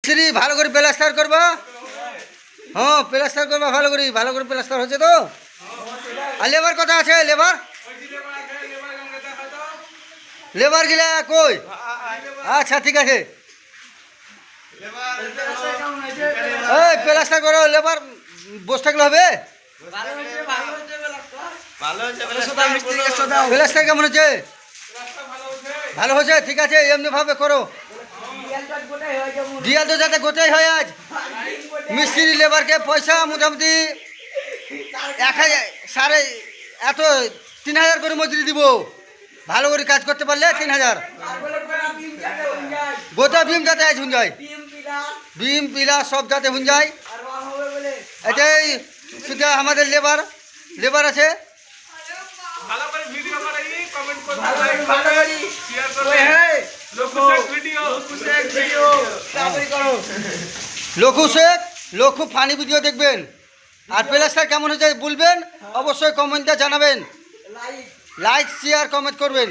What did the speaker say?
মিস্ত্রি ভালো করে প্লাস্টার করবা। হ্যাঁ প্লাস্টার করবা ভালো করে প্লাস্টার হচ্ছে তো। আর লেবার কথা আছে, লেবার গিলা কই? আচ্ছা ঠিক আছে, এই প্লাস্টার করো, লেবার বসে থাকলে হবে? প্লাস্টার কেমন হচ্ছে? ভালো হয়েছে, ঠিক আছে, এমনি ভাবে করো। দিয়াল তো যাতে গোটাই হয়। আজ মিস্ত্রি লেবারকে পয়সা মোটামুটি 1000 এত 3000 করে মজুরি দিব। ভালো করে কাজ করতে পারলে 3000। গোটা বিম যাতে আজ হুন যায়, বিম পিলা সব যাতে হুন যায়। এটাই শুধু আমাদের লেবার আছে। লঘু ফানি ভিডিও দেখবেন। আর প্লাস্টার কেমন হয়েছে বলবেন, অবশ্যই কমেন্টে জানাবেন। লাইক শেয়ার কমেন্ট করবেন।